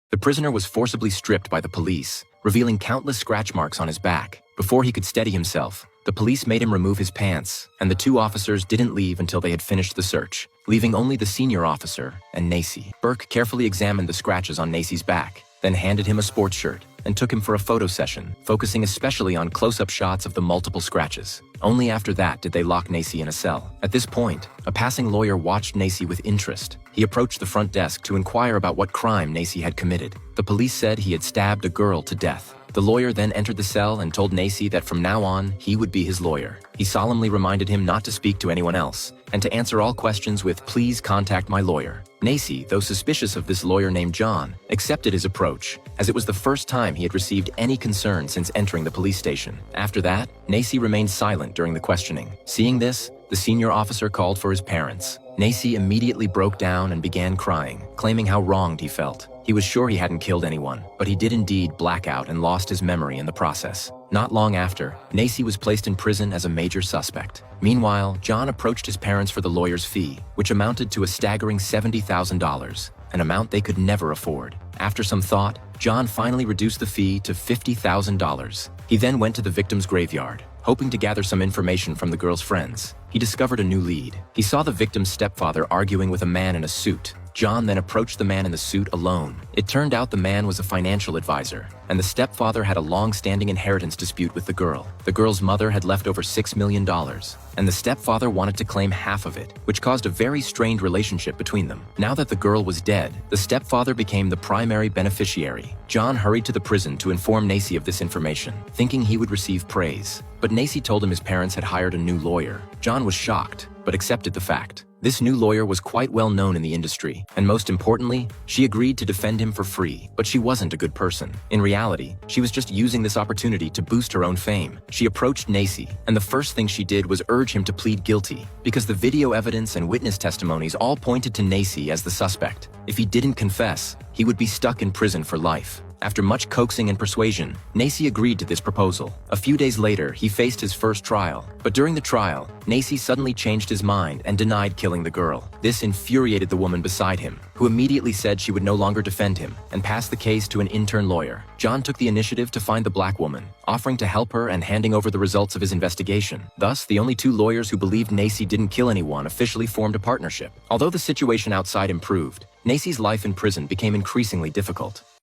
The prisoner was forcibly stripped by the police, revealing countless scratch marks on his back. Before he could steady himself, the police made him remove his pants, and the two officers didn't leave until they had finished the search, leaving only the senior officer and Nacy. Burke carefully examined the scratches on Nacy's back, then handed him a sports shirt and took him for a photo session, focusing especially on close-up shots of the multiple scratches. Only after that did they lock Nacy in a cell. At this point, a passing lawyer watched Nacy with interest. He approached the front desk to inquire about what crime Nacy had committed. The police said he had stabbed a girl to death. The lawyer then entered the cell and told Nacy that from now on, he would be his lawyer. He solemnly reminded him not to speak to anyone else, and to answer all questions with "Please contact my lawyer." Nacy, though suspicious of this lawyer named John, accepted his approach, as it was the first time he had received any concern since entering the police station. After that, Nacy remained silent during the questioning. Seeing this, the senior officer called for his parents. Nacy immediately broke down and began crying, claiming how wronged he felt. He was sure he hadn't killed anyone, but he did indeed black out and lost his memory in the process. Not long after, Nacy was placed in prison as a major suspect. Meanwhile, John approached his parents for the lawyer's fee, which amounted to a staggering $70,000, an amount they could never afford. After some thought, John finally reduced the fee to $50,000. He then went to the victim's graveyard, hoping to gather some information from the girl's friends. He discovered a new lead. He saw the victim's stepfather arguing with a man in a suit. John then approached the man in the suit alone. It turned out the man was a financial advisor, and the stepfather had a long-standing inheritance dispute with the girl. The girl's mother had left over $6 million, and the stepfather wanted to claim half of it, which caused a very strained relationship between them. Now that the girl was dead, the stepfather became the primary beneficiary. John hurried to the prison to inform Nacy of this information, thinking he would receive praise. But Nacy told him his parents had hired a new lawyer. John was shocked, but accepted the fact. This new lawyer was quite well known in the industry, and most importantly, she agreed to defend him for free. But she wasn't a good person. In reality, she was just using this opportunity to boost her own fame. She approached Nacy, and the first thing she did was urge him to plead guilty, because the video evidence and witness testimonies all pointed to Nacy as the suspect. If he didn't confess, he would be stuck in prison for life. After much coaxing and persuasion, Nacy agreed to this proposal. A few days later, he faced his first trial. But during the trial, Nacy suddenly changed his mind and denied killing the girl. This infuriated the woman beside him, who immediately said she would no longer defend him and passed the case to an intern lawyer. John took the initiative to find the black woman, offering to help her and handing over the results of his investigation. Thus, the only two lawyers who believed Nacy didn't kill anyone officially formed a partnership. Although the situation outside improved, Nacy's life in prison became increasingly difficult.